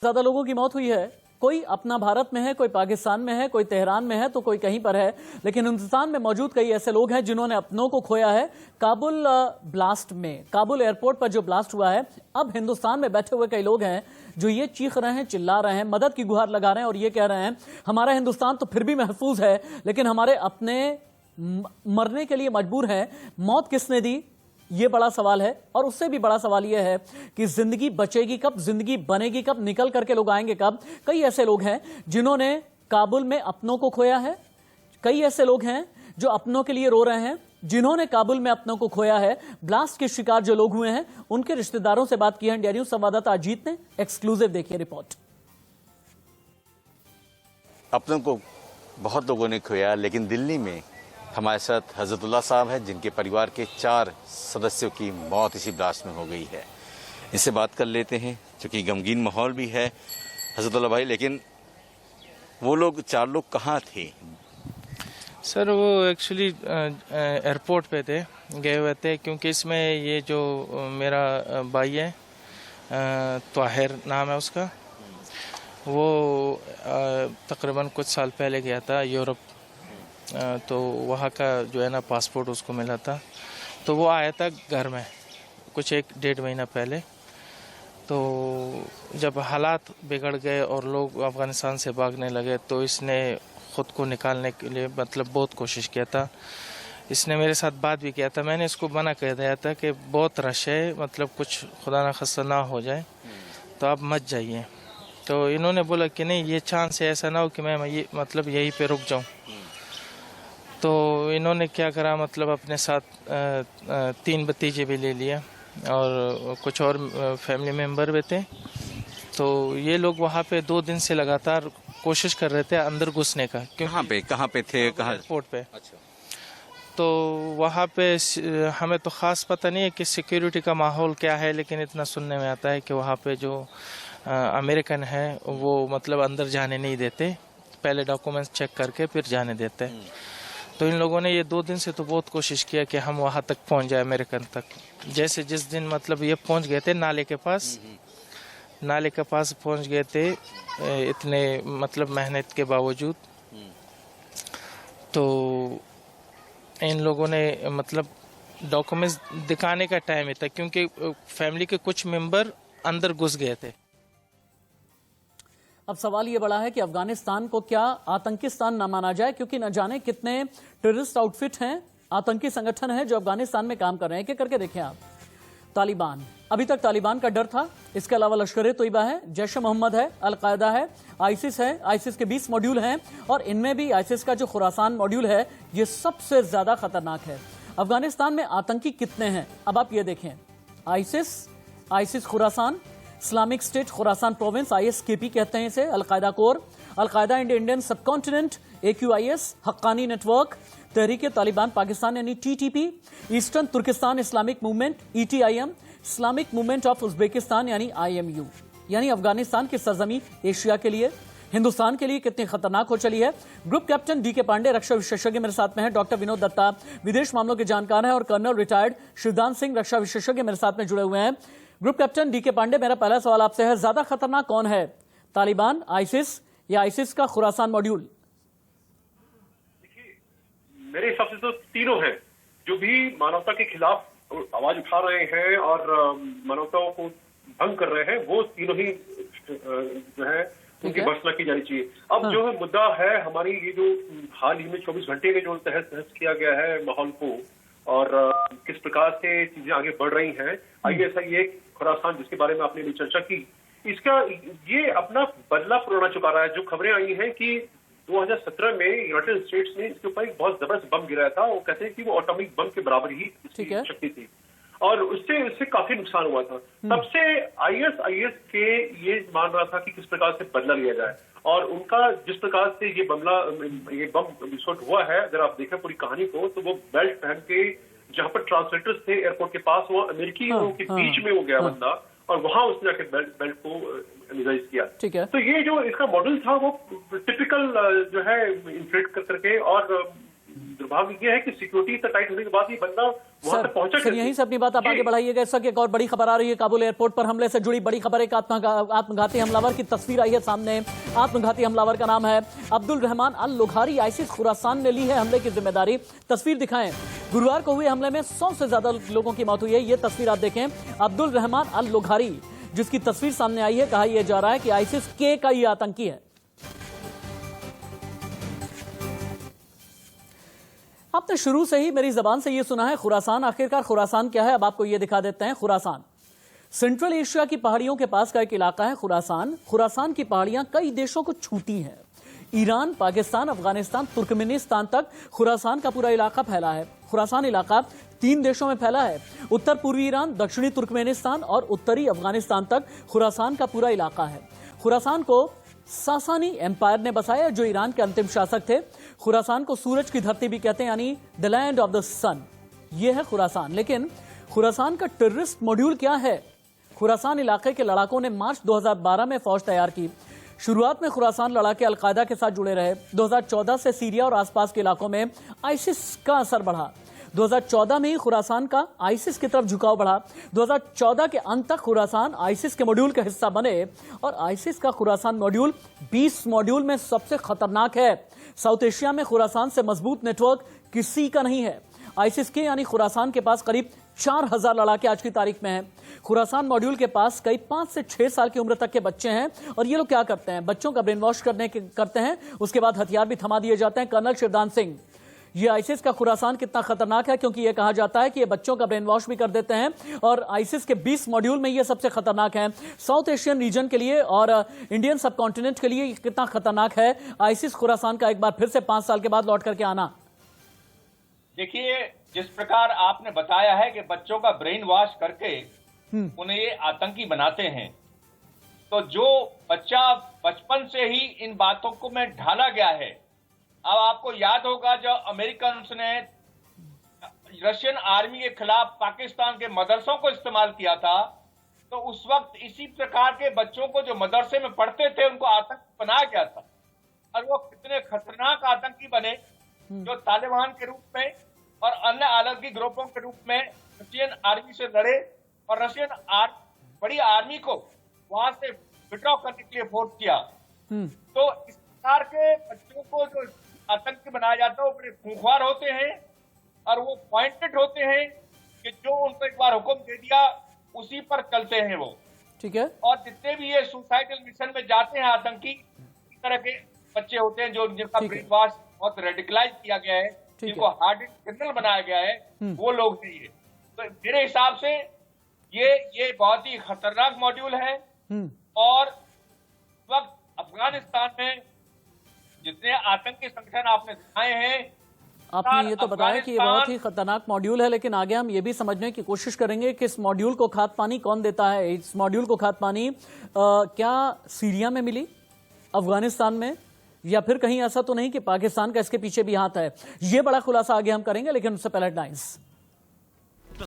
ज्यादा लोगों की मौत हुई है। कोई अपना भारत में है, कोई पाकिस्तान में है, कोई तेहरान में है, तो कोई कहीं पर है। लेकिन हिंदुस्तान में मौजूद कई ऐसे लोग हैं जिन्होंने अपनों को खोया है काबुल ब्लास्ट में। काबुल एयरपोर्ट पर जो ब्लास्ट हुआ है, अब हिंदुस्तान में बैठे हुए कई लोग हैं जो ये चीख रहे हैं, चिल्ला रहे हैं, मदद की गुहार लगा रहे हैं और ये कह रहे हैं हमारा हिंदुस्तान तो फिर भी महफूज है, लेकिन हमारे अपने मरने के लिए मजबूर हैं। मौत किसने दी, ये बड़ा सवाल है। और उससे भी बड़ा सवाल यह है कि जिंदगी बचेगी कब, जिंदगी बनेगी कब, निकल करके लोग आएंगे कब। कई ऐसे लोग हैं जिन्होंने काबुल में अपनों को खोया है, कई ऐसे लोग हैं जो अपनों के लिए रो रहे हैं, जिन्होंने काबुल में अपनों को खोया है। ब्लास्ट के शिकार जो लोग हुए हैं उनके रिश्तेदारों से बात की है इंडिया न्यूज संवाददाता अजीत ने। एक्सक्लूसिव देखिए रिपोर्ट। अपनों को बहुत लोगों ने खोया, लेकिन दिल्ली में हमारे साथ हजरतुल्लाह साहब हैं जिनके परिवार के 4 सदस्यों की मौत इसी ब्लास्ट में हो गई है। इससे बात कर लेते हैं, क्योंकि गमगीन माहौल भी है। हजरतुल्लाह भाई, लेकिन वो लोग 4 लोग कहाँ थे? सर वो एक्चुअली एयरपोर्ट पे थे, गए हुए थे, क्योंकि इसमें ये जो मेरा भाई है, ताहिर नाम है उसका, वो तकरीबन कुछ साल पहले गया था यूरोप, तो वहाँ का जो है ना पासपोर्ट उसको मिला था, तो वो आया था घर में कुछ 1-1.5 महीना पहले। तो जब हालात बिगड़ गए और लोग अफ़गानिस्तान से भागने लगे, तो इसने ख़ुद को निकालने के लिए मतलब बहुत कोशिश किया था। इसने मेरे साथ बात भी किया था, मैंने इसको मना कर दिया था कि बहुत रश है, मतलब कुछ खुदा ना खास्ता ना हो जाए तो आप मत जाइए। तो इन्होंने बोला कि नहीं, ये चांस है, ऐसा ना हो कि मैं ये मतलब यहीं पे रुक जाऊं। तो इन्होंने क्या करा, मतलब अपने साथ 3 भतीजे भी ले लिया और कुछ और फैमिली मेम्बर भी थे। तो ये लोग वहाँ पे 2 दिन से लगातार कोशिश कर रहे थे अंदर घुसने का। कहाँ पे थे? एयरपोर्ट पे। अच्छा। तो वहाँ पे हमें तो ख़ास पता नहीं है कि सिक्योरिटी का माहौल क्या है, लेकिन इतना सुनने में आता है कि वहाँ पे जो अमेरिकन है वो मतलब अंदर जाने नहीं देते, पहले डॉक्यूमेंट्स चेक करके फिर जाने देते हैं। तो इन लोगों ने ये 2 दिन से तो बहुत कोशिश किया कि हम वहाँ तक पहुँच जाए, अमेरिकन तक। जैसे जिस दिन मतलब ये पहुँच गए थे नाले के पास पहुँच गए थे, इतने मतलब मेहनत के बावजूद, तो इन लोगों ने मतलब डॉक्यूमेंट्स दिखाने का टाइम ही था, क्योंकि फैमिली के कुछ मेंबर अंदर घुस गए थे। अब सवाल यह बड़ा है कि अफगानिस्तान को क्या आतंकिस्तान न माना जाए, क्योंकि न जाने कितने टेररिस्ट आउटफिट हैं, आतंकी संगठन हैं जो अफगानिस्तान में काम कर रहे हैं। क्या करके देखें आप, तालिबान, अभी तक तालिबान का डर था, इसके अलावा लश्कर-ए-तोयबा है, जैश-ए-मोहम्मद है, अल-कायदा है, आईसिस है, आईसिस के 20 मॉड्यूल हैं और इनमें भी आईसिस का जो खुरासान मॉड्यूल है ये सबसे ज्यादा खतरनाक है। अफगानिस्तान में आतंकी कितने हैं अब आप ये देखें, ISIS Khorasan, Islamic State Khorasan province, ISKP कहते हैं इसे, al Qaeda core, al Qaeda in Indian subcontinent, AQIS, Haqqani network, Tehrik Taliban Pakistan यानी TTP, Eastern Turkestan Islamic movement ETIM, Islamic movement of Uzbekistan यानी IMU। यानी अफगानिस्तान की सरजमी एशिया के लिए, हिंदुस्तान के लिए कितनी खतरनाक हो चली है। ग्रुप कैप्टन DK पांडे रक्षा विशेषज्ञ मेरे साथ में है, डॉक्टर विनोद दत्ता विदेश मामलों के जानकार हैं और कर्नल रिटायर्ड शिवदान सिंह रक्षा विशेषज्ञ मेरे साथ में जुड़े हुए हैं। ग्रुप कैप्टन DK पांडे, मेरा पहला सवाल आपसे है, ज्यादा खतरनाक कौन है, तालिबान, आईसिस या आईसिस का खुरासान मॉड्यूल? देखिए, मेरे हिसाब से तो तीनों हैं जो भी मानवता के खिलाफ आवाज उठा रहे हैं और मानवताओं को भंग कर रहे हैं, वो तीनों ही जो है उनकी भर्त्सना की जानी चाहिए। अब जो है मुद्दा है हमारी, ये जो हाल ही में 24 घंटे में जो तहस नहस किया गया है माहौल को और किस प्रकार से चीजें आगे बढ़ रही हैं, ISI खुरासान जिसके बारे में आपने भी चर्चा की, इसका ये अपना बदला पुराना चुका रहा है। जो खबरें आई हैं कि 2017 में यूनाइटेड स्टेट्स ने इसके ऊपर एक बहुत जबरदस्त बम गिराया था, वो कहते हैं कि वो एटॉमिक बम के बराबर ही इसकी शक्ति थी और उससे काफी नुकसान हुआ था। तब से IS के ये मान रहा था कि किस प्रकार से बदला लिया जाए और उनका जिस प्रकार से ये बम विस्फोट हुआ है, अगर आप देखें पूरी कहानी को, तो वो बेल्ट पहन के जहां पर ट्रांसलेटर्स थे एयरपोर्ट के पास, वो अमेरिकियों के बीच में वो गया बंदा और वहां उसने जाके बेल्ट को एनालाइज किया। ठीक है। तो ये जो इसका मॉडल था वो टिपिकल जो है इन्फ्लेट करके और दुर्भाग्य है कि सिक्योरिटी इतना टाइट होने के बाद ये बंदा वहां तक पहुंचा सर कैसे? यहीं से अपनी बात आप आगे बढ़ाइएगा। इस वक्त एक और बड़ी खबर आ रही है, काबुल एयरपोर्ट पर हमले से जुड़ी बड़ी खबर। एक आत्मघाती हमलावर की तस्वीर आई है सामने। आत्मघाती हमलावर का नाम है अब्दुल रहमान अल लुघारी। आईसिस खुरासान ने ली है हमले की जिम्मेदारी। तस्वीर दिखाएं। गुरुवार को हुए हमले में 100 से ज्यादा लोगों की मौत हुई है। ये तस्वीर आप देखें, अब्दुल रहमान अल लुघारी जिसकी तस्वीर सामने आई है। कहा यह जा रहा है कि आईसिस के का ये आतंकी है। आपने शुरू से ही मेरी जबान से यह सुना है खुरासान। आखिरकार खुरासान क्या है, अब आपको यह दिखा देते हैं। खुरासान सेंट्रल एशिया की पहाड़ियों के पास का एक इलाका है। खुरासान की पहाड़ियां कई देशों को छूती हैं। ईरान, पाकिस्तान, अफगानिस्तान, तुर्कमेनिस्तान तक खुरासान का पूरा इलाका फैला है। खुरासान इलाका 3 देशों में फैला है। उत्तर पूर्वी ईरान, दक्षिणी तुर्कमेनिस्तान और उत्तरी अफगानिस्तान तक खुरासान का पूरा इलाका है। खुरासान को सासानी एम्पायर ने बसाया, जो ईरान के अंतिम शासक थे। खुरासान को सूरज की धरती भी कहते हैं, यानी द लैंड ऑफ द सन। यह है खुरासान। लेकिन खुरासान का टेररिस्ट मॉड्यूल क्या है? खुरासान इलाके के लड़ाकों ने मार्च 2012 में फौज तैयार की। शुरुआत में खुरासान लड़ाके अलकायदा के साथ जुड़े रहे। 2014 से सीरिया और आसपास के इलाकों में आईसिस का असर बढ़ा। 2014 में ही खुरासान का आईसिस की तरफ झुकाव बढ़ा। 2014 के अंत तक खुरासान आईसिस के मॉड्यूल का हिस्सा बने और आईसिस का खुरासान मॉड्यूल 20 मॉड्यूल में सबसे खतरनाक है। साउथ एशिया में खुरासान से मजबूत नेटवर्क किसी का नहीं है। आईसिस के यानी खुरासान के पास करीब 4000 लड़ाके आज की तारीख में हैं। खुरासान मॉड्यूल के पास कई 5 से 6 साल की उम्र तक के बच्चे हैं। और ये लोग क्या करते हैं? बच्चों का ब्रेन वॉश करते हैं। उसके बाद हथियार भी थमा दिए जाते हैं। कर्नल शिवदान सिंह, ये आईसिस का खुरासान कितना खतरनाक है, क्योंकि ये कहा जाता है कि ये बच्चों का ब्रेन वॉश भी कर देते हैं। और आईसिस के 20 मॉड्यूल में ये सबसे खतरनाक है। साउथ एशियन रीजन के लिए और इंडियन सब कॉन्टिनेंट के लिए कितना खतरनाक है आईसिस खुरासान का एक बार फिर से 5 साल के बाद लौट करके आना। देखिए, जिस प्रकार आपने बताया है कि बच्चों का ब्रेन वॉश करके उन्हें ये आतंकी बनाते हैं, तो जो बच्चा बचपन से ही इन बातों को में ढाला गया है। अब आपको याद होगा जब अमेरिकन ने रशियन आर्मी के खिलाफ पाकिस्तान के मदरसों को इस्तेमाल किया था, तो उस वक्त इसी प्रकार के बच्चों को जो मदरसे में पढ़ते थे उनको आतंकी बनाया गया था। और वो कितने खतरनाक आतंकी बने, जो तालिबान के रूप में और अन्य आतंकी ग्रुपों के रूप में रशियन आर्मी से लड़े और रशियन बड़ी आर्मी को वहां से विड्रॉ करने के लिए फोर्स किया। तो इस प्रकार के बच्चों को जो आतंकी बनाया जाता है वो बड़े खूंखार होते हैं और वो पॉइंटेड होते हैं कि जो उनको एक बार हुक्म दे दिया उसी पर चलते हैं वो। ठीक है। और जितने भी ये सुसाइडल मिशन में जाते हैं आतंकी, इस तरह के बच्चे होते हैं जो जिनका ब्रेन वॉश बहुत रेडिकलाइज किया गया है, जिनको हार्डेंड क्रिमिनल बनाया गया है, वो लोग नहीं है। तो मेरे हिसाब से ये बहुत ही खतरनाक मॉड्यूल है। और इस वक्त अफगानिस्तान में जितने आतंकी संगठन आपने दिखाए हैं, आपने ये तो बताया कि ये बहुत ही खतरनाक मॉड्यूल है, लेकिन आगे हम ये भी समझने की कोशिश करेंगे कि इस मॉड्यूल को खाद पानी कौन देता है। इस मॉड्यूल को खाद पानी क्या सीरिया में मिली, अफगानिस्तान में, या फिर कहीं ऐसा तो नहीं कि पाकिस्तान का इसके पीछे भी हाथ है? ये बड़ा खुलासा आगे हम करेंगे, लेकिन उससे पहले हेडलाइंस।